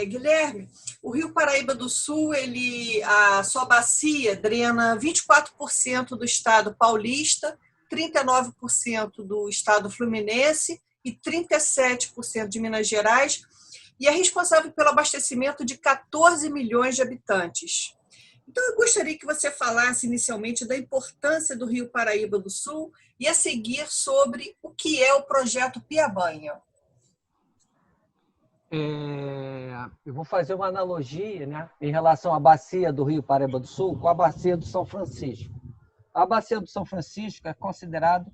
Guilherme, o Rio Paraíba do Sul, a sua bacia drena 24% do estado paulista, 39% do estado fluminense e 37% de Minas Gerais, e é responsável pelo abastecimento de 14 milhões de habitantes. Então, eu gostaria que você falasse inicialmente da importância do Rio Paraíba do Sul e a seguir sobre o que é o projeto Piabanha. Eu vou fazer uma analogia, né, em relação à bacia do Rio Paraíba do Sul com a bacia do São Francisco. A bacia do São Francisco é considerado,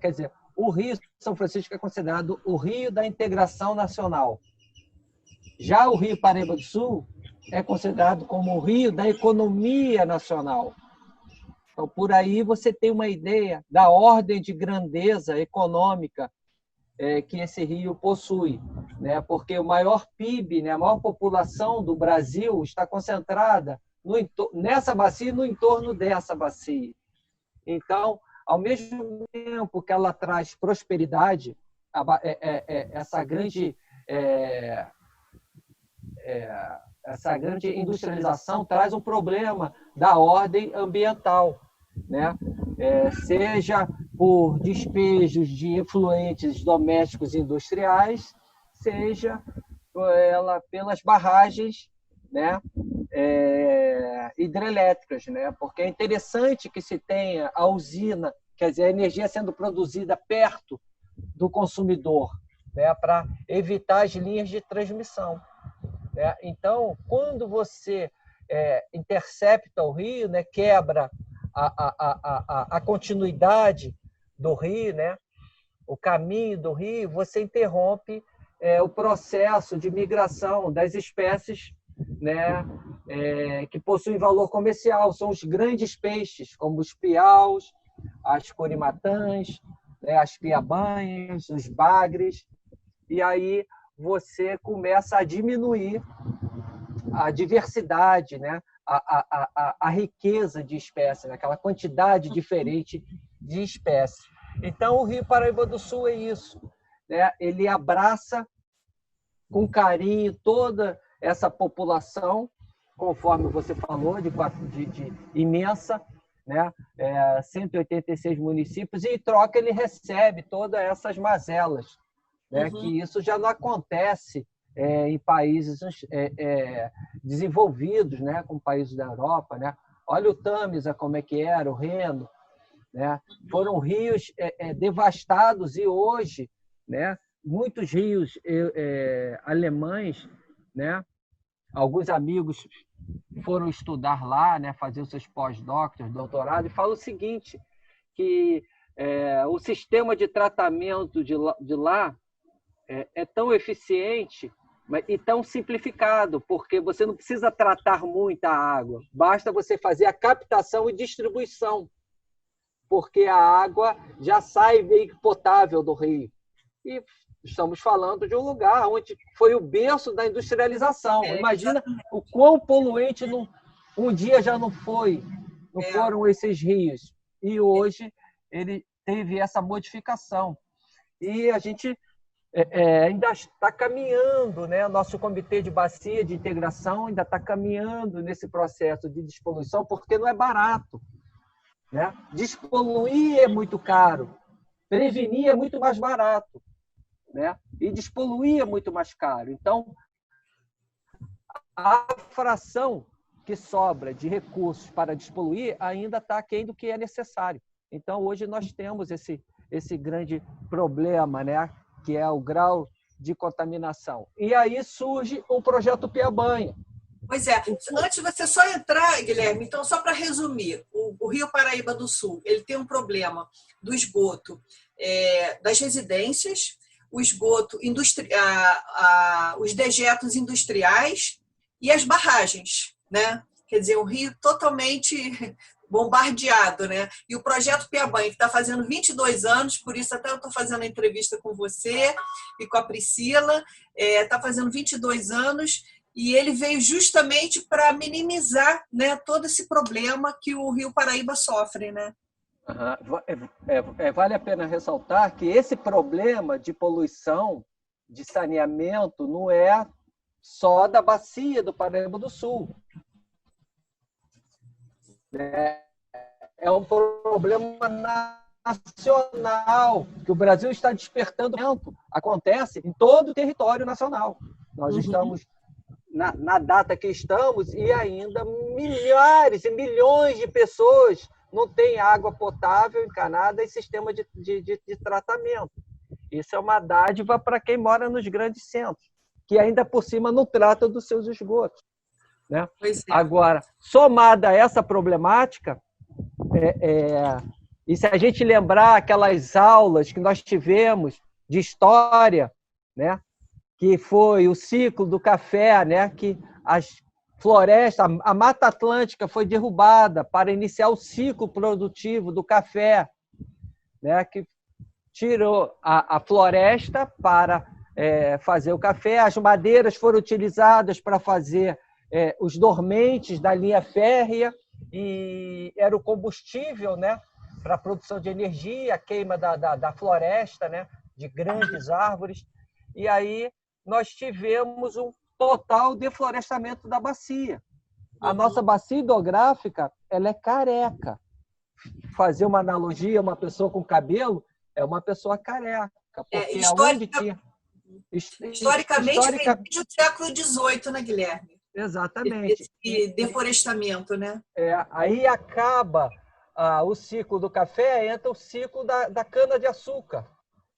quer dizer, o Rio São Francisco é considerado o rio da integração nacional. Já o Rio Paraíba do Sul é considerado como o rio da economia nacional. Então, por aí você tem uma ideia da ordem de grandeza econômica que esse rio possui, né? Porque o maior PIB, né, a maior população do Brasil está concentrada nessa bacia e no entorno dessa bacia. Então, ao mesmo tempo que ela traz prosperidade, essa grande industrialização traz um problema da ordem ambiental, né? Seja por despejos de efluentes domésticos e industriais, seja pelas barragens, né, hidrelétricas, né? Porque é interessante que se tenha a usina, quer dizer, a energia sendo produzida perto do consumidor, né, para evitar as linhas de transmissão. Né? Então, quando você intercepta o rio, né, quebra a continuidade do rio, né, o caminho do rio, você interrompe o processo de migração das espécies, né, que possuem valor comercial. São os grandes peixes, como os piaus, as corimatãs, né, as piabanhas, os bagres, e aí você começa a diminuir a diversidade, né? a riqueza de espécies, né? Aquela quantidade diferente de espécies. Então, o Rio Paraíba do Sul é isso, né? Ele abraça com carinho toda essa população, conforme você falou, de imensa, né? 186 municípios, e em troca ele recebe todas essas mazelas, né? Que isso já não acontece em países desenvolvidos, né? Como países da Europa, né? Olha o Tâmisa, como é que era, o Reno, né? Foram rios devastados, e hoje, né, muitos rios alemães, né, alguns amigos foram estudar lá, né, fazer os seus pós-doctors, doutorado, e falam o seguinte, que o sistema de tratamento de lá é tão eficiente e tão simplificado, porque você não precisa tratar muita água, basta você fazer a captação e distribuição, porque a água já sai meio potável do rio. E estamos falando de um lugar onde foi o berço da industrialização. Imagina o quão poluente um dia já não foram esses rios. E hoje ele teve essa modificação. E a gente ainda está caminhando, né? Nosso comitê de bacia de integração ainda está caminhando nesse processo de despoluição, porque não é barato, né? Despoluir é muito caro, prevenir é muito mais barato, né? E despoluir é muito mais caro. Então, a fração que sobra de recursos para despoluir ainda está aquém do que é necessário. Então, hoje nós temos esse grande problema, né? Que é o grau de contaminação. E aí surge o projeto Piabanha. Pois é. Antes de você só entrar, Guilherme, então, só para resumir, o Rio Paraíba do Sul ele tem um problema do esgoto das residências, o esgoto os dejetos industriais e as barragens, né? Quer dizer, um rio totalmente bombardeado, né? E o projeto Piabanha, que está fazendo 22 anos, por isso até eu estou fazendo a entrevista com você e com a Priscila, está fazendo 22 anos, e ele veio justamente para minimizar, né, todo esse problema que o Rio Paraíba sofre, né? Vale a pena ressaltar que esse problema de poluição, de saneamento, não é só da bacia do Paraíba do Sul. É um problema nacional, que o Brasil está despertando. Acontece em todo o território nacional. Nós estamos, na data que estamos, e ainda milhares e milhões de pessoas não têm água potável, encanada e sistema de tratamento. Isso é uma dádiva para quem mora nos grandes centros, que ainda por cima não trata dos seus esgotos. Né? Agora, somada a essa problemática, e se a gente lembrar aquelas aulas que nós tivemos de história, né, que foi o ciclo do café, né, que as florestas, a Mata Atlântica foi derrubada para iniciar o ciclo produtivo do café, né, que tirou a floresta para fazer o café, as madeiras foram utilizadas para fazer os dormentes da linha férrea, e era o combustível, né, para a produção de energia, a queima da floresta, né, de grandes árvores. E aí nós tivemos um total deflorestamento da bacia. A nossa bacia hidrográfica, ela é careca. Fazer uma analogia, uma pessoa com cabelo é uma pessoa careca. Porque historicamente, vem desde o século XVIII, né, Guilherme? Exatamente. Esse deflorestamento, né? Aí acaba o ciclo do café, entra o ciclo da cana-de-açúcar,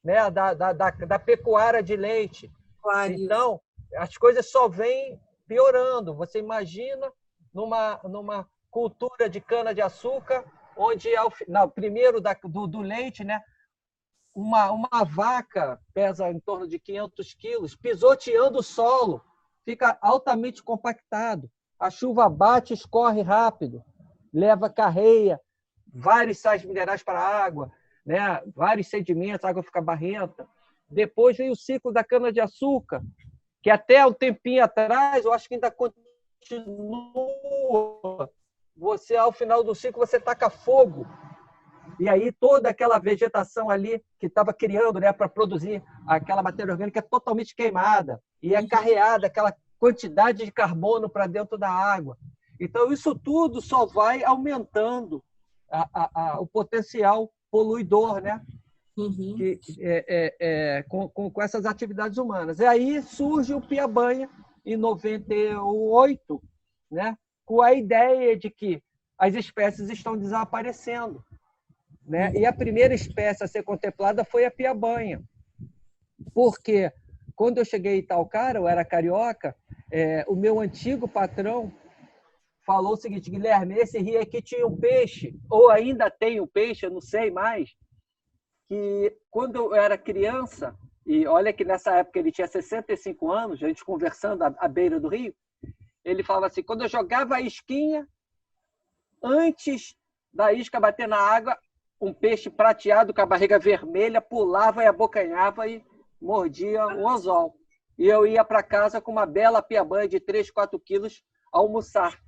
né? da pecuária de leite. Claro. Então, as coisas só vêm piorando. Você imagina numa cultura de cana-de-açúcar, onde, primeiro do leite, né? Uma vaca pesa em torno de 500 quilos, pisoteando o solo, fica altamente compactado. A chuva bate, escorre rápido, leva carreia, vários sais minerais para a água, né? Vários sedimentos, a água fica barrenta. Depois vem o ciclo da cana-de-açúcar, que até um tempinho atrás, eu acho que ainda continua. Você, ao final do ciclo, você taca fogo. E aí toda aquela vegetação ali que estava criando, né, para produzir aquela matéria orgânica é totalmente queimada e é carreada aquela quantidade de carbono para dentro da água. Então, isso tudo só vai aumentando o potencial poluidor, né? Com essas atividades humanas. E aí surge o Piabanha, em 98, né, com a ideia de que as espécies estão desaparecendo. Né? E a primeira espécie a ser contemplada foi a piabanha. Porque quando eu cheguei em Itaocara, eu era carioca, o meu antigo patrão falou o seguinte: Guilherme, esse rio aqui tinha um peixe, ou ainda tem um peixe, eu não sei mais, que quando eu era criança, e olha que nessa época ele tinha 65 anos, a gente conversando à beira do rio, ele falava assim: quando eu jogava a isquinha, antes da isca bater na água, um peixe prateado com a barriga vermelha pulava e abocanhava e mordia o anzol. E eu ia para casa com uma bela piabanha de 3, 4 quilos almoçar,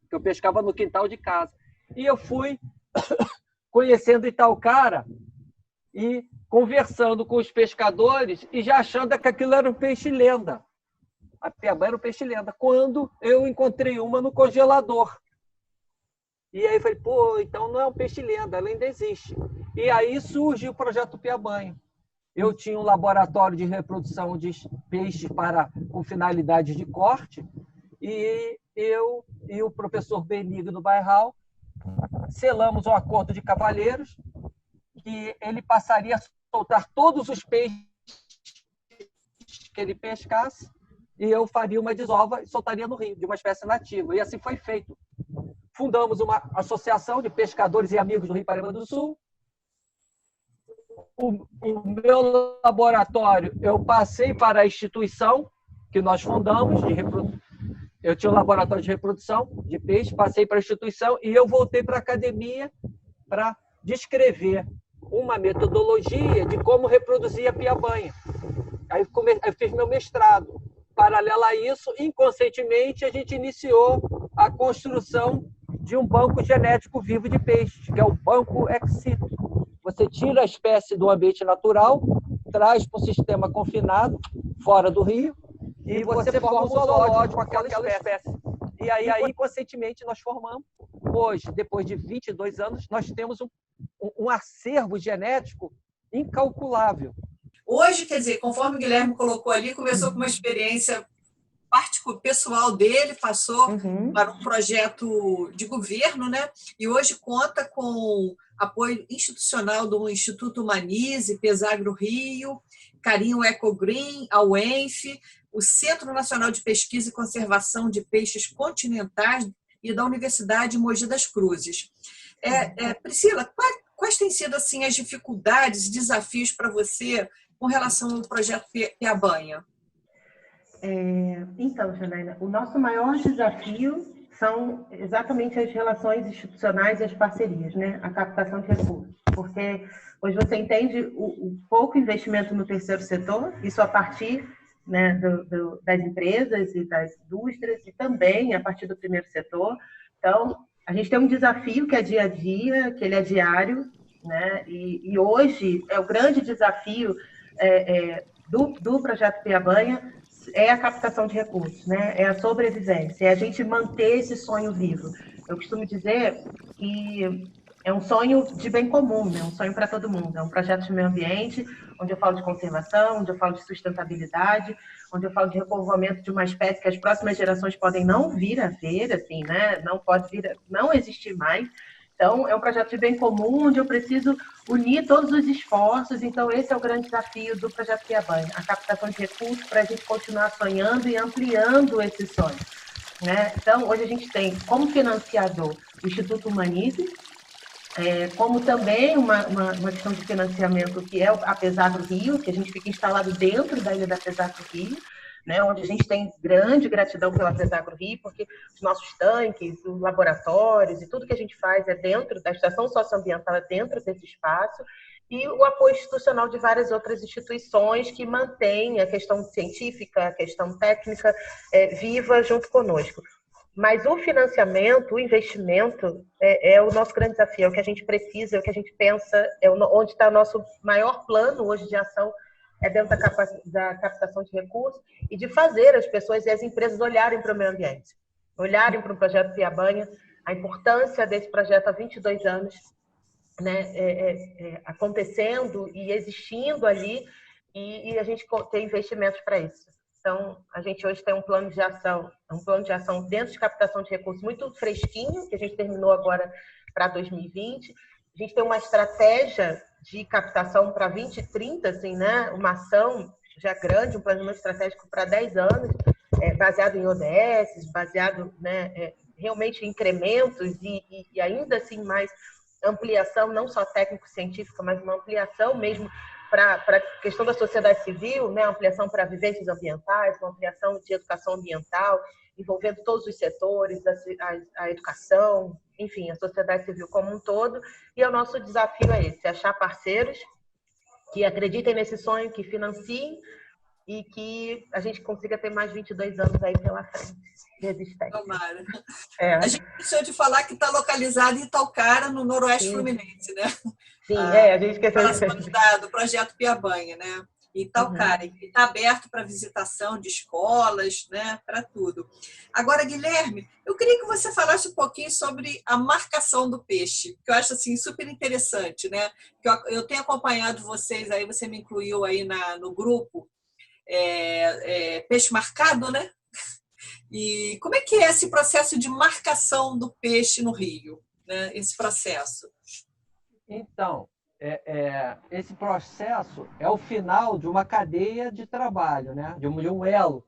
que eu pescava no quintal de casa. E eu fui conhecendo Itaocara e conversando com os pescadores e já achando que aquilo era um peixe-lenda. A piabanha era um peixe-lenda. Quando eu encontrei uma no congelador. E aí eu falei, pô, então não é um peixe-lenda, ela ainda existe. E aí surgiu o projeto Piabanha. Eu tinha um laboratório de reprodução de peixes com finalidade de corte, e eu e o professor Benigno Bairral selamos um acordo de cavalheiros que ele passaria a soltar todos os peixes que ele pescasse e eu faria uma desova e soltaria no rio, de uma espécie nativa. E assim foi feito. Fundamos uma associação de pescadores e amigos do Rio Paraíba do Sul. O meu laboratório eu passei para a instituição que nós fundamos. Eu tinha um laboratório de reprodução de peixe, passei para a instituição e eu voltei para a academia para descrever uma metodologia de como reproduzir a piabanha. Aí eu fiz meu mestrado. Paralelo a isso, inconscientemente, a gente iniciou a construção de um banco genético vivo de peixes, que é o Banco Ex situ. Você tira a espécie do ambiente natural, traz para um sistema confinado, fora do rio, e você forma um zoológico com aquela espécie. E aí, conscientemente, nós formamos. Hoje, depois de 22 anos, nós temos um acervo genético incalculável. Hoje, quer dizer, conforme o Guilherme colocou ali, começou com uma experiência pessoal dele, passou para um projeto de governo, né? E hoje conta com apoio institucional do Instituto Humanize, Pesagro Rio, Carinho Ecogreen, a UENF, o Centro Nacional de Pesquisa e Conservação de Peixes Continentais e da Universidade Mogi das Cruzes. Priscila, quais têm sido assim, as dificuldades, desafios para você com relação ao projeto Piabanha? Então, Janaína, o nosso maior desafio são exatamente as relações institucionais e as parcerias, né? A captação de recursos. Porque hoje você entende o pouco investimento no terceiro setor, isso a partir, né, das empresas e das indústrias, e também a partir do primeiro setor. Então, a gente tem um desafio que é dia a dia, que ele é diário, né? E hoje é o grande desafio do projeto Piabanha, é a captação de recursos, né? É a sobrevivência, é a gente manter esse sonho vivo. Eu costumo dizer que é um sonho de bem comum, né? Um sonho para todo mundo. É um projeto de meio ambiente, onde eu falo de conservação, onde eu falo de sustentabilidade, onde eu falo de repovoamento de uma espécie que as próximas gerações podem não vir a ver, assim, né? Não pode vir, não existir mais. Então, é um projeto de bem comum, onde eu preciso unir todos os esforços. Então, esse é o grande desafio do projeto Piabanha, a captação de recursos para a gente continuar sonhando e ampliando esse sonho, né? Então, hoje a gente tem como financiador o Instituto Humanize, como também uma questão de financiamento que é a Pesagro Rio, que a gente fica instalado dentro da ilha da Pesagro Rio, né, onde a gente tem grande gratidão pela Pesagro Rio, porque os nossos tanques, os laboratórios e tudo que a gente faz é dentro da estação socioambiental, é dentro desse espaço, e o apoio institucional de várias outras instituições que mantêm a questão científica, a questão técnica viva junto conosco. Mas o financiamento, o investimento é o nosso grande desafio, é o que a gente precisa, é o que a gente pensa, onde está o nosso maior plano hoje de ação, é dentro da captação de recursos e de fazer as pessoas e as empresas olharem para o meio ambiente, olharem para o projeto Piabanha, a importância desse projeto há 22 anos, né, acontecendo e existindo ali, e a gente tem investimentos para isso. Então, a gente hoje tem um plano de ação dentro de captação de recursos muito fresquinho, que a gente terminou agora para 2020. A gente tem uma estratégia de captação para 2030, assim, né? Uma ação já grande, um planejamento estratégico para 10 anos, baseado em ODS, baseado, né, realmente em incrementos e ainda assim mais ampliação, não só técnico-científica, mas uma ampliação mesmo para a questão da sociedade civil, né? Ampliação para vivências ambientais, uma ampliação de educação ambiental, envolvendo todos os setores, a educação, enfim, a sociedade civil como um todo. E o nosso desafio é esse, achar parceiros que acreditem nesse sonho, que financiem e que a gente consiga ter mais 22 anos aí pela frente de existência. Tomara. A gente deixou de falar que está localizado em Itaocara, no Noroeste Fluminense, né? Sim, a gente esqueceu do projeto Piabanha, né? Itaocara, e está aberto para visitação de escolas, né? Para tudo. Agora, Guilherme, eu queria que você falasse um pouquinho sobre a marcação do peixe, que eu acho assim super interessante, né? Que eu tenho acompanhado vocês aí, você me incluiu aí no grupo Peixe Marcado, né? E como é que é esse processo de marcação do peixe no rio, né? Esse processo? Então, esse processo é o final de uma cadeia de trabalho, né? de um elo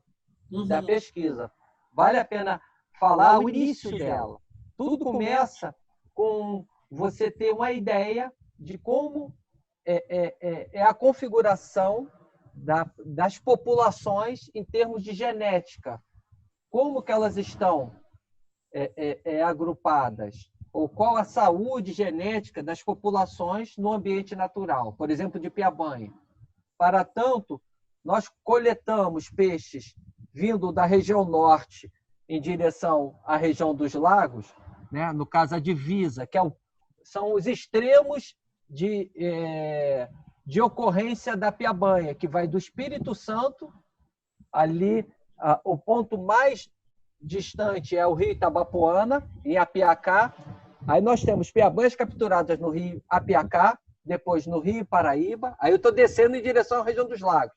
da pesquisa. Vale a pena falar o início dela. Tudo começa com você ter uma ideia de como é a configuração das populações em termos de genética. Como que elas estão agrupadas? Ou qual a saúde genética das populações no ambiente natural, por exemplo, de Piabanha. Para tanto, nós coletamos peixes vindo da região norte em direção à região dos lagos, né? No caso, a divisa, que são os extremos de ocorrência da Piabanha, que vai do Espírito Santo, ali O ponto mais distante é o rio Itabapoana, em Apiacá. Aí nós temos piabanhas capturadas no rio Apiacá, depois no rio Paraíba. Aí eu estou descendo em direção à região dos lagos.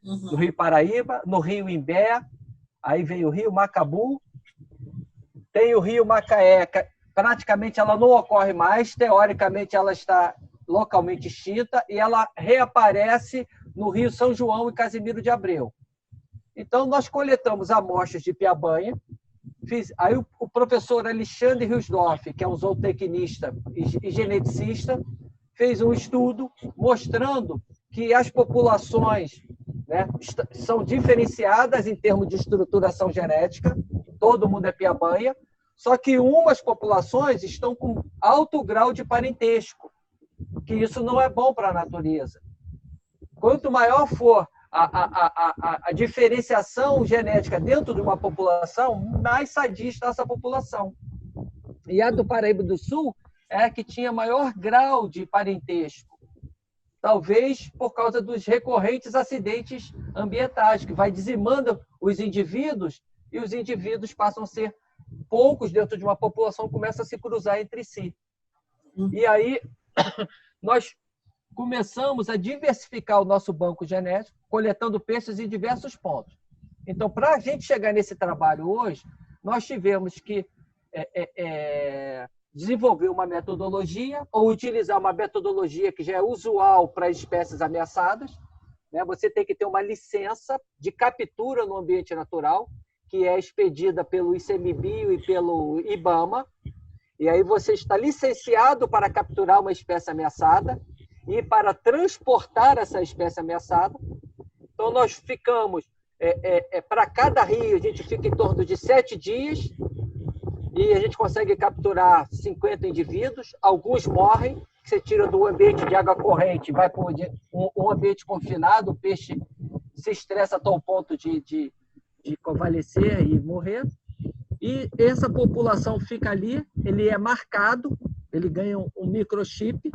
No rio Paraíba, no rio Imbé, aí vem o rio Macabu, tem o rio Macaé, praticamente ela não ocorre mais, teoricamente ela está localmente extinta, e ela reaparece no rio São João e Casimiro de Abreu. Então, nós coletamos amostras de piabanha. Aí o professor Alexandre Riosdorff, que é um zootecnista e geneticista, fez um estudo mostrando que as populações, né, são diferenciadas em termos de estruturação genética, todo mundo é piabanha, só que umas populações estão com alto grau de parentesco, que isso não é bom para a natureza. Quanto maior for a diferenciação genética dentro de uma população, mais sadia está essa população. E a do Paraíba do Sul é a que tinha maior grau de parentesco, talvez por causa dos recorrentes acidentes ambientais, que vai dizimando os indivíduos, e os indivíduos passam a ser poucos dentro de uma população, começam a se cruzar entre si. E aí nós começamos a diversificar o nosso banco genético, coletando peixes em diversos pontos. Então, para a gente chegar nesse trabalho hoje, nós tivemos que desenvolver uma metodologia, ou utilizar uma metodologia que já é usual para espécies ameaçadas. Né? Você tem que ter uma licença de captura no ambiente natural, que é expedida pelo ICMBio e pelo IBAMA, e aí você está licenciado para capturar uma espécie ameaçada e para transportar essa espécie ameaçada. Então, nós ficamos, para cada rio, a gente fica em torno de 7 dias e a gente consegue capturar 50 indivíduos. Alguns morrem, você tira do ambiente de água corrente, vai para um ambiente confinado, o peixe se estressa a tal ponto de convalescer e morrer. E essa população fica ali, ele é marcado, ele ganha um microchip,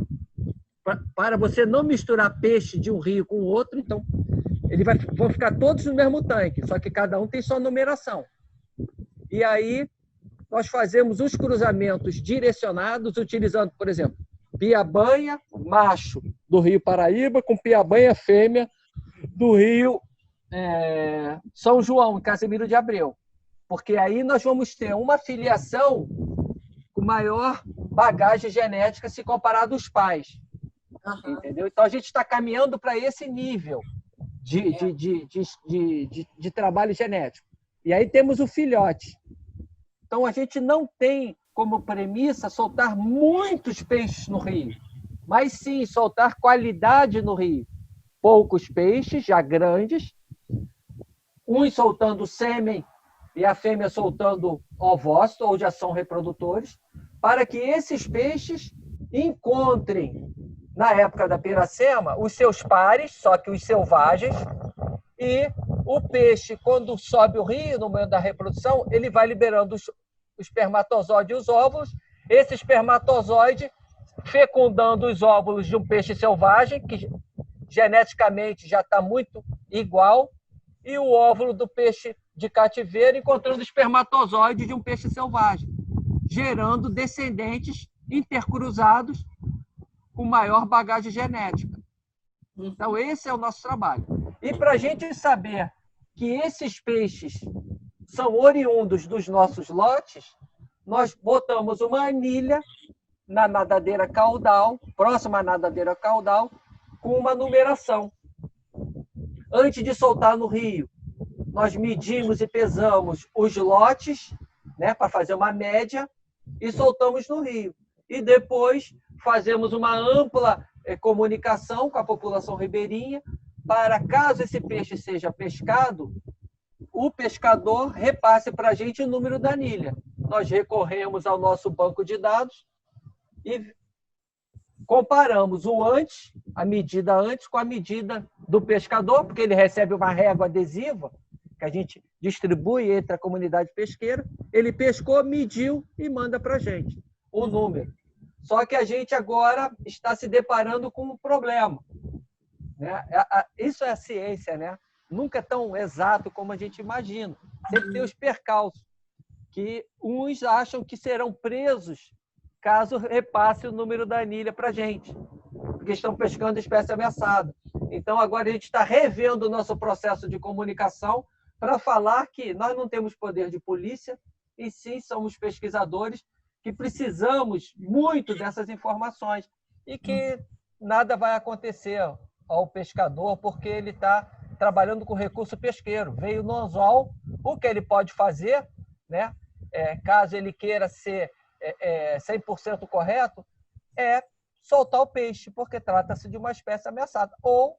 para você não misturar peixe de um rio com o outro. Então, vão ficar todos no mesmo tanque, só que cada um tem sua numeração. E aí, nós fazemos os cruzamentos direcionados, utilizando, por exemplo, piabanha macho do rio Paraíba com piabanha fêmea do rio São João, em Casimiro de Abreu. Porque aí nós vamos ter uma filiação com maior bagagem genética se comparado aos pais. Entendeu? Então, a gente está caminhando para esse nível de trabalho genético. E aí temos o filhote. Então, a gente não tem como premissa soltar muitos peixes no rio, mas sim soltar qualidade no rio. Poucos peixes, já grandes, uns soltando sêmen e a fêmea soltando ovócito, ou já são reprodutores, para que esses peixes encontrem, na época da piracema, os seus pares, só que os selvagens, e o peixe, quando sobe o rio, no meio da reprodução, ele vai liberando os espermatozoides e os óvulos, esse espermatozoide fecundando os óvulos de um peixe selvagem, que geneticamente já está muito igual, e o óvulo do peixe de cativeiro encontrando o espermatozoide de um peixe selvagem, gerando descendentes intercruzados com maior bagagem genética. Então, esse é o nosso trabalho. E para a gente saber que esses peixes são oriundos dos nossos lotes, nós botamos uma anilha na nadadeira caudal, próxima à nadadeira caudal, com uma numeração. Antes de soltar no rio, nós medimos e pesamos os lotes, né, para fazer uma média, e soltamos no rio. E depois fazemos uma ampla comunicação com a população ribeirinha, para, caso esse peixe seja pescado, o pescador repasse para a gente o número da anilha. Nós recorremos ao nosso banco de dados e comparamos o antes, a medida antes, com a medida do pescador, porque ele recebe uma régua adesiva que a gente distribui entre a comunidade pesqueira. Ele pescou, mediu e manda para a gente o número. Só que a gente agora está se deparando com um problema, né? Isso é a ciência, né? nunca é tão exato como a gente imagina. Sempre tem os percalços, que uns acham que serão presos caso repasse o número da anilha para a gente, porque estão pescando espécie ameaçada. Então, agora a gente está revendo o nosso processo de comunicação para falar que nós não temos poder de polícia, e sim somos pesquisadores que precisamos muito dessas informações e que nada vai acontecer ao pescador porque ele está trabalhando com recurso pesqueiro. Veio no anzol, o que ele pode fazer, né? Caso ele queira ser 100% correto, é soltar o peixe, porque trata-se de uma espécie ameaçada. Ou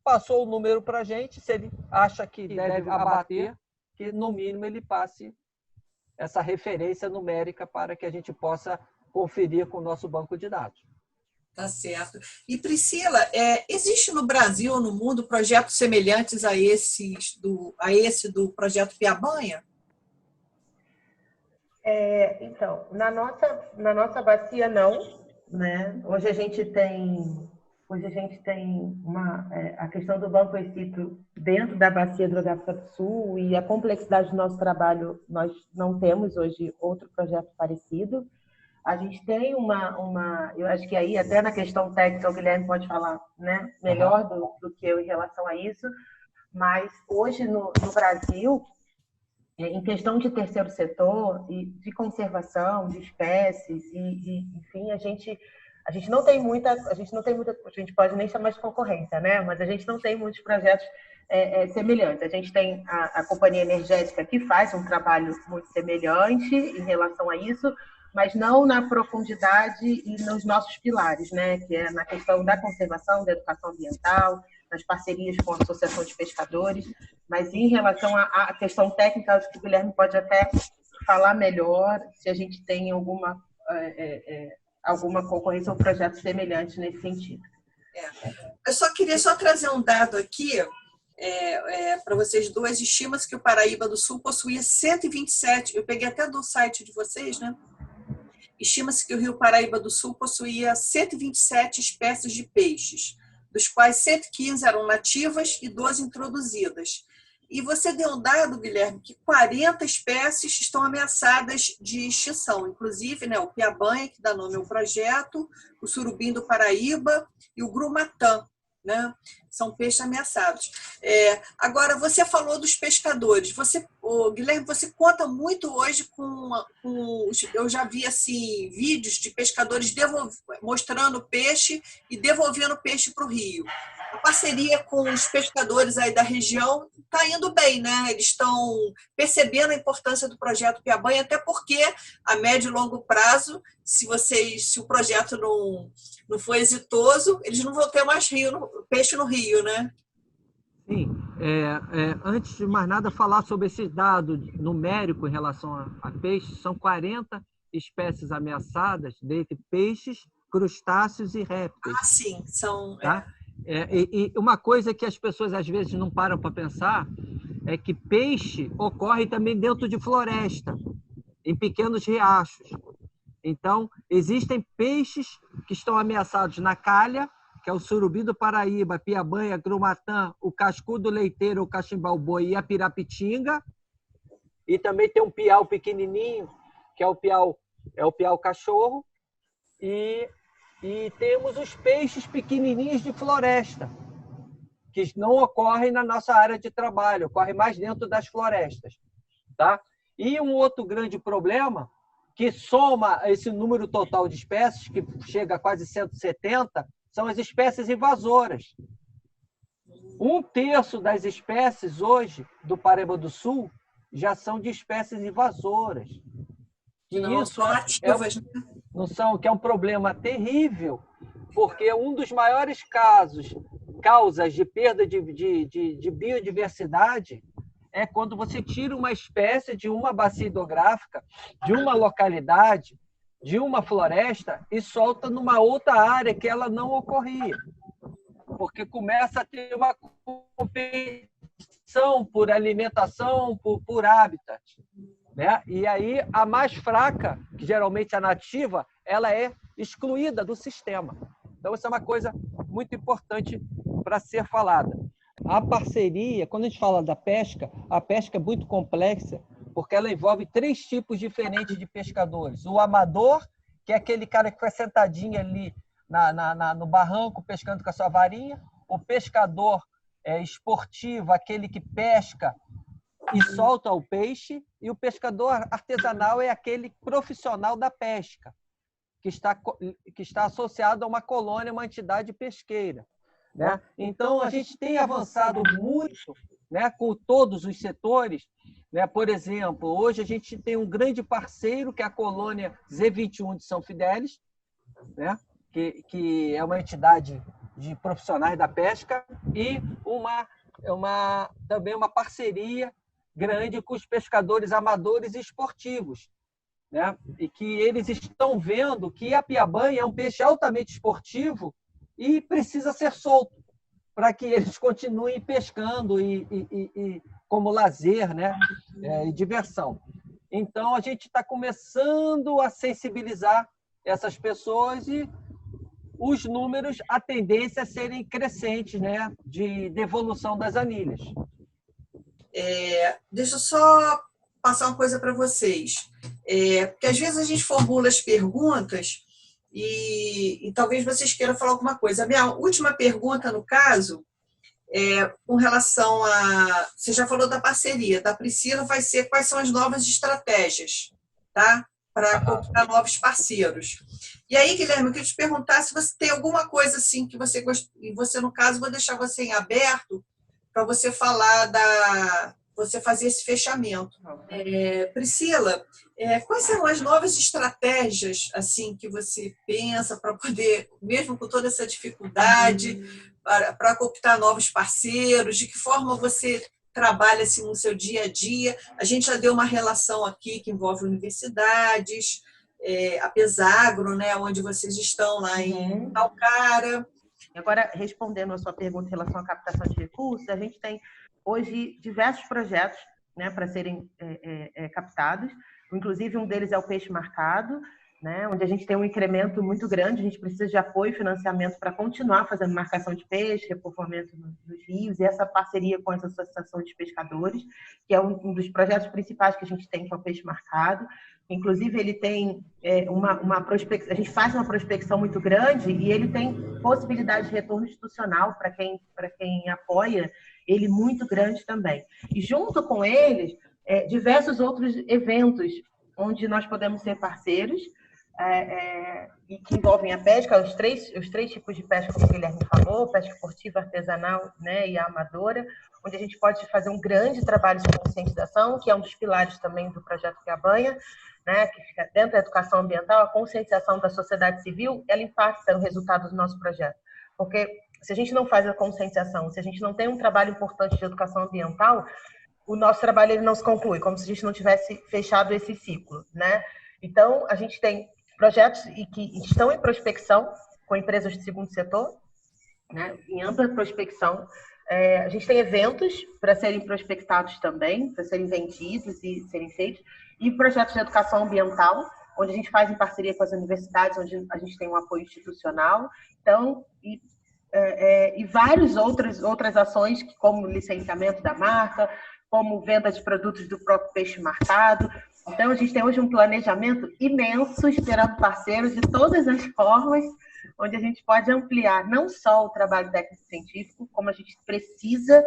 passou o número para a gente, se ele acha que deve abater, que no mínimo ele passe essa referência numérica para que a gente possa conferir com o nosso banco de dados. Tá certo. E, Priscila, existe no Brasil ou no mundo projetos semelhantes a esse do projeto Piabanha? Então, na nossa bacia não, né? Hoje a gente tem a questão do Banco Excito dentro da bacia hidrográfica do Sul, e a complexidade do nosso trabalho, nós não temos hoje outro projeto parecido. A gente tem eu acho que aí até na questão técnica o Guilherme pode falar, né, melhor do que eu em relação a isso, mas hoje no Brasil, em questão de terceiro setor e de conservação de espécies enfim, a gente não tem muita, a gente pode nem chamar de concorrência, né? Mas a gente não tem muitos projetos semelhantes. A gente tem a Companhia Energética, que faz um trabalho muito semelhante em relação a isso, mas não na profundidade e nos nossos pilares, né? Que é na questão da conservação, da educação ambiental, nas parcerias com a Associação de Pescadores. Mas em relação à questão técnica, acho que o Guilherme pode até falar melhor se a gente tem alguma concorrência ou projeto semelhante nesse sentido. Eu só queria trazer um dado aqui para vocês duas. Estima-se que o Paraíba do Sul possuía 127, eu peguei até do site de vocês, né? Estima-se que o Rio Paraíba do Sul possuía 127 espécies de peixes, dos quais 115 eram nativas e 12 introduzidas. E você deu um dado, Guilherme, que 40 espécies estão ameaçadas de extinção, inclusive, né, o piabanha, que dá nome ao projeto, o surubim do Paraíba e o grumatã, né? São peixes ameaçados. Agora, você falou dos pescadores. Guilherme, você conta muito hoje eu já vi assim, vídeos de pescadores mostrando peixe e devolvendo peixe para o rio. A parceria com os pescadores aí da região está indo bem, né? Eles estão percebendo a importância do projeto Piabanha, até porque a médio e longo prazo, se o projeto não for exitoso, eles não vão ter mais peixe no rio, né? Sim. Antes de mais nada, falar sobre esse dado numérico em relação a peixes. São 40 espécies ameaçadas, dentre peixes, crustáceos e répteis. Ah, sim. São... Tá? E uma coisa que as pessoas às vezes não param para pensar é que peixe ocorre também dentro de floresta, em pequenos riachos. Então, existem peixes que estão ameaçados na calha, que é o surubim do Paraíba, piabanha, grumatã, o cascudo leiteiro, o cachimbau-boi e a pirapitinga. E também tem um piau pequenininho, que é o piau cachorro. E temos os peixes pequenininhos de floresta, que não ocorrem na nossa área de trabalho, ocorrem mais dentro das florestas. Tá? E um outro grande problema, que soma esse número total de espécies, que chega a quase 170, são as espécies invasoras. 1/3 das espécies hoje do Paraíba do Sul já são de espécies invasoras. E não isso são ativas, né? Não são, que é um problema terrível, porque um dos maiores causas de perda de biodiversidade é quando você tira uma espécie de uma bacia hidrográfica, de uma localidade, de uma floresta e solta numa outra área que ela não ocorria. Porque começa a ter uma competição por alimentação, por habitat. Né? E aí a mais fraca, que geralmente é a nativa, ela é excluída do sistema. Então, isso é uma coisa muito importante para ser falada. a parceria, quando a gente fala da pesca, a pesca é muito complexa, porque ela envolve 3 tipos diferentes de pescadores. O amador, que é aquele cara que fica sentadinho ali no barranco, pescando com a sua varinha. O pescador esportivo, aquele que pesca e solta o peixe. E o pescador artesanal é aquele profissional da pesca, que está associado a uma colônia, uma entidade pesqueira, né? Então, a gente tem avançado muito, né, com todos os setores, né? Por exemplo, hoje a gente tem um grande parceiro, que é a colônia Z21 de São Fidélis, né? Que é uma entidade de profissionais da pesca, e também uma parceria grande com os pescadores amadores e esportivos, né? E que eles estão vendo que a piabanha é um peixe altamente esportivo e precisa ser solto para que eles continuem pescando e como lazer, né? E diversão. Então, a gente está começando a sensibilizar essas pessoas, e os números, a tendência a serem crescentes, né? De devolução das anilhas. Deixa eu só passar uma coisa para vocês. Porque às vezes a gente formula as perguntas e talvez vocês queiram falar alguma coisa. A minha última pergunta, no caso, com relação a... Você já falou da parceria, da Priscila, vai ser quais são as novas estratégias, tá? Para comprar novos parceiros. E aí, Guilherme, eu queria te perguntar se você tem alguma coisa assim que você gosta, e você, no caso, vou deixar você em aberto para você falar você fazer esse fechamento. Priscila, quais são as novas estratégias assim que você pensa para poder, mesmo com toda essa dificuldade, para cooptar novos parceiros? De que forma você trabalha assim, no seu dia a dia? A gente já deu uma relação aqui que envolve universidades, a Pesagro, né, onde vocês estão lá em Talcara. Agora, respondendo a sua pergunta em relação à captação de recursos, a gente tem hoje diversos projetos, né, para serem captados. Inclusive, um deles é o Peixe Marcado, né, onde a gente tem um incremento muito grande. A gente precisa de apoio e financiamento para continuar fazendo marcação de peixe, repovoamento dos rios, e essa parceria com essa associação de pescadores, que é um dos projetos principais que a gente tem, que é o Peixe Marcado. Inclusive, ele tem uma prospecção, a gente faz uma prospecção muito grande, e ele tem possibilidade de retorno institucional para quem apoia ele, muito grande também. E junto com eles, diversos outros eventos onde nós podemos ser parceiros, e que envolvem a pesca, os três tipos de pesca, como o Guilherme falou: pesca esportiva, artesanal, né, e a amadora, onde a gente pode fazer um grande trabalho de conscientização, que é um dos pilares também do projeto Piabanha, né, que fica dentro da educação ambiental. A conscientização da sociedade civil, ela impacta no resultado do nosso projeto, porque se a gente não faz a conscientização, se a gente não tem um trabalho importante de educação ambiental, o nosso trabalho ele não se conclui, como se a gente não tivesse fechado esse ciclo, né? Então, a gente tem projetos que estão em prospecção com empresas do segundo setor, né, em ampla prospecção. A gente tem eventos para serem prospectados também, para serem vendidos e serem feitos, e projetos de educação ambiental, onde a gente faz em parceria com as universidades, onde a gente tem um apoio institucional. Então, e várias outras ações, como licenciamento da marca, como venda de produtos do próprio Peixe Marcado. Então, a gente tem hoje um planejamento imenso, esperando parceiros de todas as formas, onde a gente pode ampliar não só o trabalho técnico-científico, como a gente precisa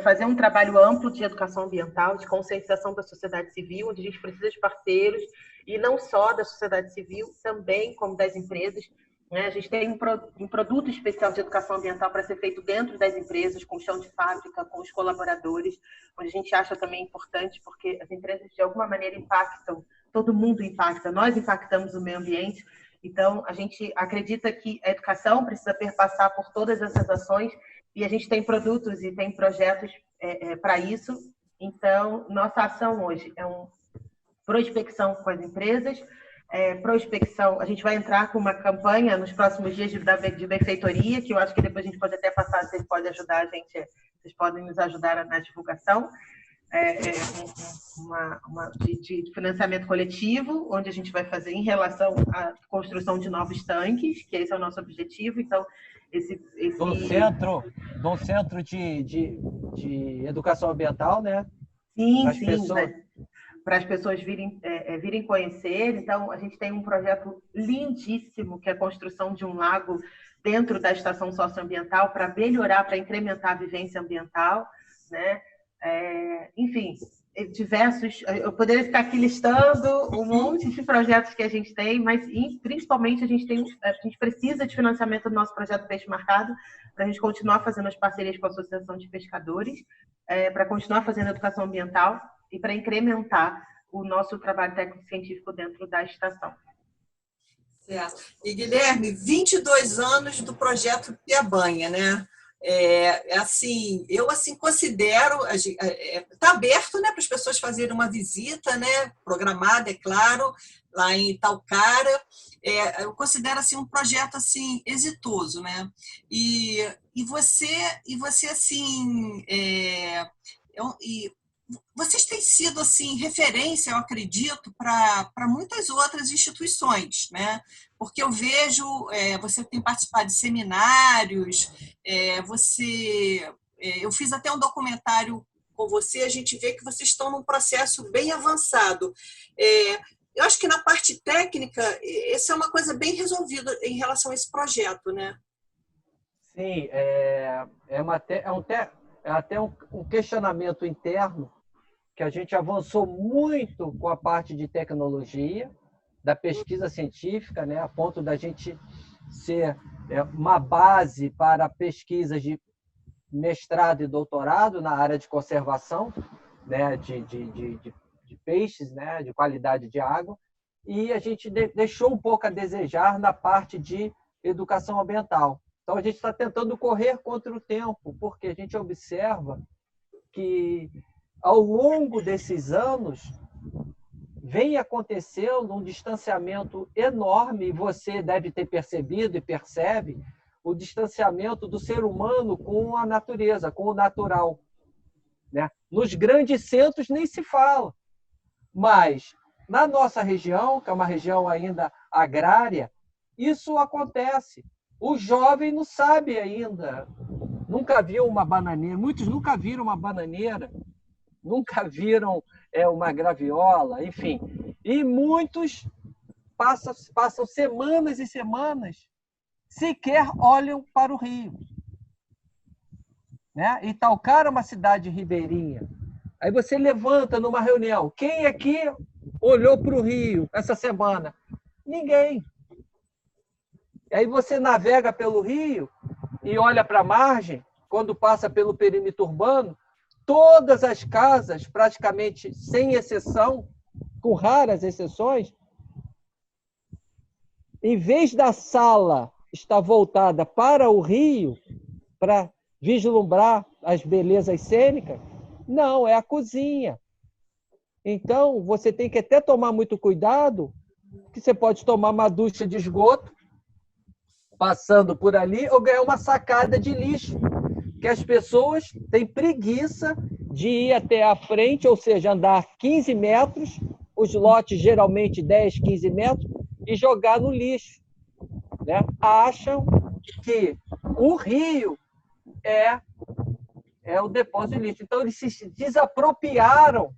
fazer um trabalho amplo de educação ambiental, de conscientização da sociedade civil, onde a gente precisa de parceiros, e não só da sociedade civil, também como das empresas. A gente tem um produto especial de educação ambiental para ser feito dentro das empresas, com chão de fábrica, com os colaboradores, onde a gente acha também importante, porque as empresas, de alguma maneira, impactam, todo mundo impacta, nós impactamos o meio ambiente. Então, a gente acredita que a educação precisa perpassar por todas essas ações, e a gente tem produtos e tem projetos para isso. Então, nossa ação hoje é uma prospecção com as empresas, prospecção. A gente vai entrar com uma campanha nos próximos dias de benfeitoria, que eu acho que depois a gente pode até passar, vocês podem ajudar a gente, vocês podem nos ajudar na divulgação, de financiamento coletivo, onde a gente vai fazer em relação à construção de novos tanques, que esse é o nosso objetivo. Então, do centro um centro de educação ambiental, né? Sim, As sim, pessoas... para as pessoas virem conhecer. Então, a gente tem um projeto lindíssimo, que é a construção de um lago dentro da estação socioambiental para melhorar, para incrementar a vivência ambiental, né? Enfim, diversos... Eu poderia ficar aqui listando um monte de projetos que a gente tem, mas principalmente a gente precisa de financiamento do nosso projeto Peixe Marcado para a gente continuar fazendo as parcerias com a Associação de Pescadores, para continuar fazendo educação ambiental e para incrementar o nosso trabalho técnico-científico dentro da estação. Certo. E, Guilherme, 22 anos do projeto Piabanha, né? Assim, eu assim considero, está aberto, né, para as pessoas fazerem uma visita, né, programada, é claro, lá em Itaucara. Eu considero assim um projeto assim exitoso, né? E você assim, vocês têm sido assim referência, eu acredito, para muitas outras instituições, né? Porque eu vejo, você tem participado de seminários, eu fiz até um documentário com você, a gente vê que vocês estão num processo bem avançado. Eu acho que na parte técnica, essa é uma coisa bem resolvida em relação a esse projeto, né? Sim, é até um questionamento interno que a gente avançou muito com a parte de tecnologia, da pesquisa científica, né, a ponto da gente ser uma base para pesquisas de mestrado e doutorado na área de conservação, né, de peixes, né, de qualidade de água, e a gente deixou um pouco a desejar na parte de educação ambiental. Então, a gente está tentando correr contra o tempo, porque a gente observa que, ao longo desses anos, vem acontecendo um distanciamento enorme, e você deve ter percebido e percebe, o distanciamento do ser humano com a natureza, com o natural, né? Nos grandes centros nem se fala, mas na nossa região, que é uma região ainda agrária, isso acontece. O jovem não sabe ainda, nunca viu uma bananeira, muitos nunca viram uma bananeira, nunca viram uma graviola, enfim. E muitos passam semanas e semanas sequer olham para o rio. Né? Itaucara é uma cidade ribeirinha. Aí você levanta numa reunião. Quem aqui olhou para o rio essa semana? Ninguém. Aí você navega pelo rio e olha para a margem, quando passa pelo perímetro urbano, todas as casas, praticamente sem exceção, com raras exceções, em vez da sala estar voltada para o rio, para vislumbrar as belezas cênicas, não, é a cozinha. Então, você tem que até tomar muito cuidado, que você pode tomar uma ducha de esgoto, passando por ali, ou ganhar uma sacada de lixo, que as pessoas têm preguiça de ir até a frente, ou seja, andar 15 metros, os lotes geralmente 10, 15 metros, e jogar no lixo. Né? Acham que o rio é o depósito de lixo. Então, eles se desapropriaram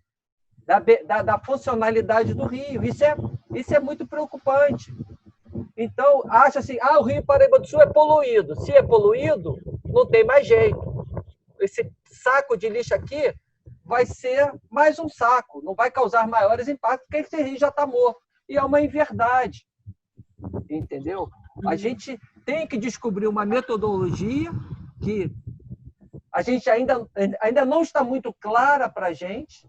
da funcionalidade do rio. Isso é muito preocupante. Então, acha assim, o Rio Paraíba do Sul é poluído. Se é poluído, não tem mais jeito. Esse saco de lixo aqui vai ser mais um saco, não vai causar maiores impactos, porque esse rio já está morto. E é uma inverdade. Entendeu? A gente tem que descobrir uma metodologia que a gente ainda não está muito clara para a gente,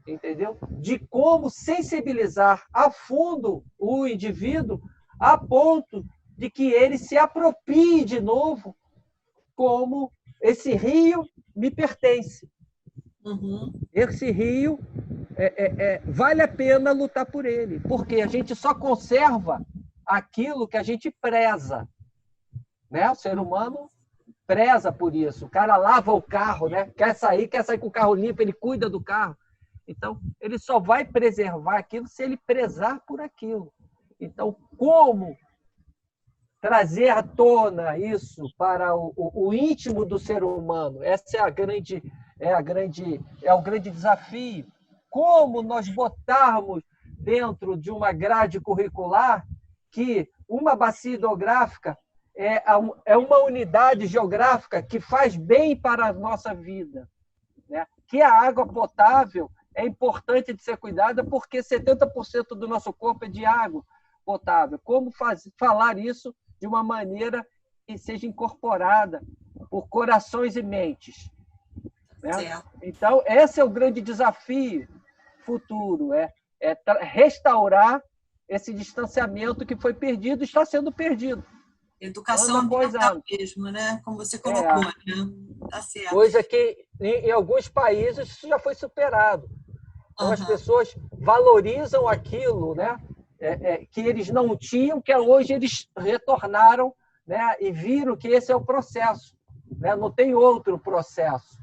entendeu? De como sensibilizar a fundo o indivíduo a ponto de que ele se aproprie de novo como esse rio me pertence. Uhum. Esse rio vale a pena lutar por ele, porque a gente só conserva aquilo que a gente preza. Né? O ser humano preza por isso. O cara lava o carro, né? quer sair com o carro limpo, ele cuida do carro. Então, ele só vai preservar aquilo se ele prezar por aquilo. Então, como trazer à tona isso para o íntimo do ser humano. Essa é o grande desafio. Como nós botarmos dentro de uma grade curricular que uma bacia hidrográfica é uma unidade geográfica que faz bem para a nossa vida, né? Que a água potável é importante de ser cuidada porque 70% do nosso corpo é de água potável. Como falar isso de uma maneira que seja incorporada por corações e mentes, né? Então, esse é o grande desafio futuro, restaurar esse distanciamento que foi perdido, está sendo perdido. Educação ambiental mesmo, né? Como você colocou, né? Tá certo. Coisa que em alguns países isso já foi superado. Então, as pessoas valorizam aquilo, né? Que eles não tinham, que hoje eles retornaram, né? E viram que esse é o processo, né? Não tem outro processo.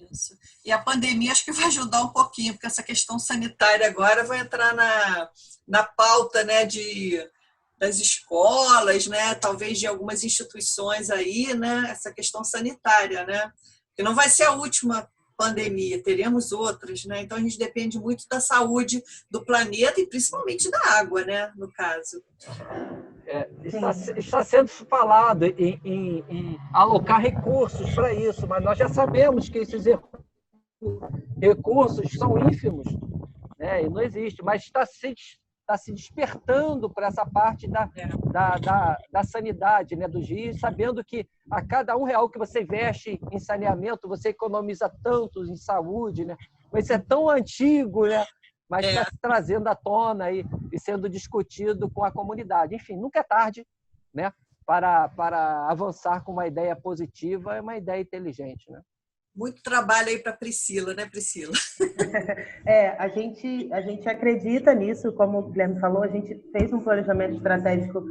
Isso. E a pandemia acho que vai ajudar um pouquinho, porque essa questão sanitária agora vai entrar na pauta, né, das escolas, né, talvez de algumas instituições aí, né, essa questão sanitária, né, que não vai ser a última pandemia, teremos outras, né, então a gente depende muito da saúde do planeta e principalmente da água, né, no caso. Está sendo falado em alocar recursos para isso, mas nós já sabemos que esses recursos são ínfimos, né? E não existe, mas está se despertando para essa parte da sanidade, né, dos rios, sabendo que a cada R$1 que você investe em saneamento, você economiza tanto em saúde, né? Mas isso é tão antigo, né? Mas está se trazendo à tona e sendo discutido com a comunidade. Enfim, nunca é tarde, né, para avançar com uma ideia positiva e uma ideia inteligente, né? Muito trabalho aí para Priscila, né, Priscila? A gente acredita nisso, como o Guilherme falou, a gente fez um planejamento estratégico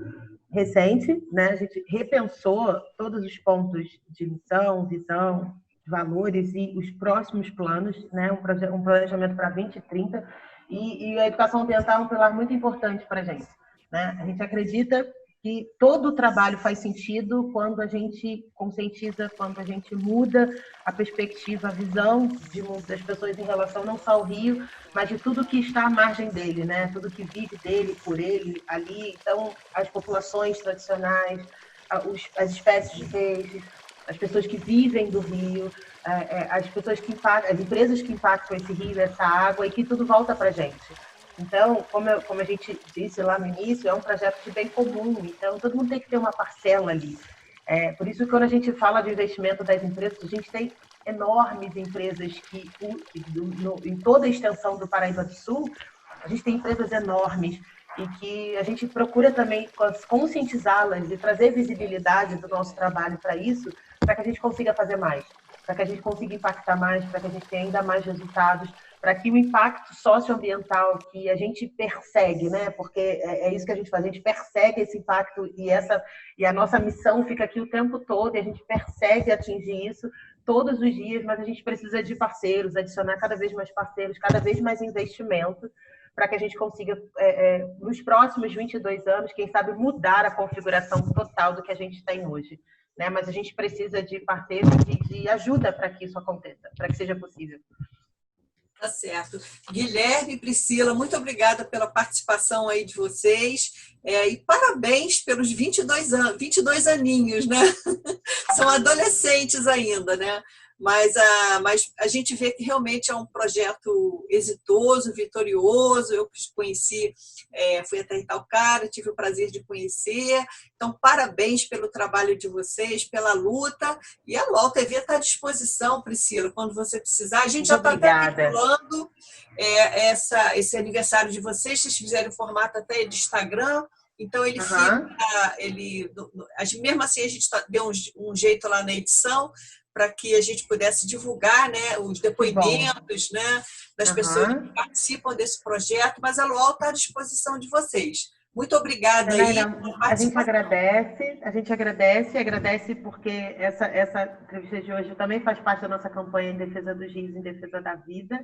recente, né? A gente repensou todos os pontos de missão, visão, valores e os próximos planos, né? Um planejamento para 2030, e a educação ambiental é um pilar muito importante para a gente, né? A gente acredita que todo o trabalho faz sentido quando a gente conscientiza, quando a gente muda a perspectiva, a visão de mundo das pessoas em relação não só ao rio, mas de tudo que está à margem dele, né? Tudo que vive dele, por ele, ali. Então, as populações tradicionais, as espécies de peixes, as pessoas que vivem do rio, as pessoas que impactam, as empresas que impactam esse rio, essa água, e que tudo volta para a gente. Então, como a gente disse lá no início, é um projeto de bem comum, então todo mundo tem que ter uma parcela ali. Por isso, quando a gente fala de investimento das empresas, a gente tem enormes empresas que, em toda a extensão do Paraíba do Sul, a gente tem empresas enormes e que a gente procura também conscientizá-las e trazer visibilidade do nosso trabalho para isso, para que a gente consiga fazer mais, para que a gente consiga impactar mais, para que a gente tenha ainda mais resultados, para que o impacto socioambiental que a gente persegue, né? Porque é isso que a gente faz, a gente persegue esse impacto e a nossa missão fica aqui o tempo todo, e a gente persegue atingir isso todos os dias, mas a gente precisa de parceiros, adicionar cada vez mais parceiros, cada vez mais investimento, para que a gente consiga, nos próximos 22 anos, quem sabe, mudar a configuração total do que a gente tem hoje, né? Mas a gente precisa de parceiros e de ajuda para que isso aconteça, para que seja possível. Tá certo. Guilherme e Priscila, muito obrigada pela participação aí de vocês, e parabéns pelos 22 aninhos, né? São adolescentes ainda, né? Mas a gente vê que realmente é um projeto exitoso, vitorioso. Eu conheci, fui até Itaocara, tive o prazer de conhecer. Então, parabéns pelo trabalho de vocês, pela luta. E a LOL TV está à disposição, Priscila, quando você precisar. A gente já está até vinculando esse aniversário de vocês. Vocês fizeram o formato até de Instagram. Então, ele fica... mesmo assim, a gente deu um jeito lá na edição, para que a gente pudesse divulgar, né, os depoimentos, né, das pessoas que participam desse projeto, mas a LOL está à disposição de vocês. Muito obrigada aí. A gente agradece porque essa entrevista de hoje também faz parte da nossa campanha em defesa dos rios, em defesa da vida.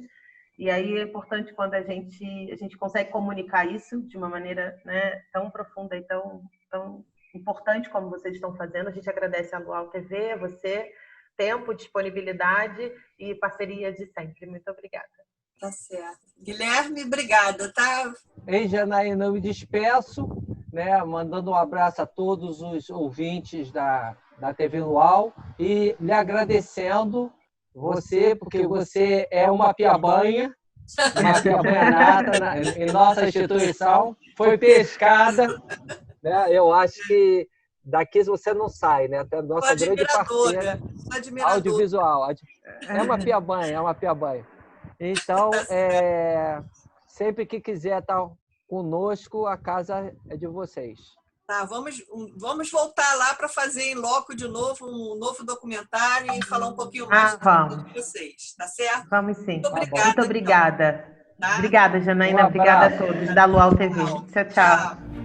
E aí é importante quando a gente consegue comunicar isso de uma maneira, né, tão profunda e tão importante como vocês estão fazendo. A gente agradece a Luau TV, você, tempo, disponibilidade e parceria de sempre. Muito obrigada. Tá certo. Guilherme, obrigada, tá? Ei, Janaína, eu me despeço, né, mandando um abraço a todos os ouvintes da TV Luau e lhe agradecendo você, porque você é uma piabanha nata em nossa instituição, foi pescada, né? Eu acho que daqui você não sai, né? Até a nossa grande parceira audiovisual. É uma piabanha. Então, sempre que quiser estar conosco, a casa é de vocês. Tá, vamos voltar lá para fazer em loco de novo um novo documentário e falar um pouquinho mais de vocês, tá certo? Vamos sim. Muito obrigada. Tá? Obrigada, Janaína. Obrigada a todos da Luau TV. Tchau, tchau.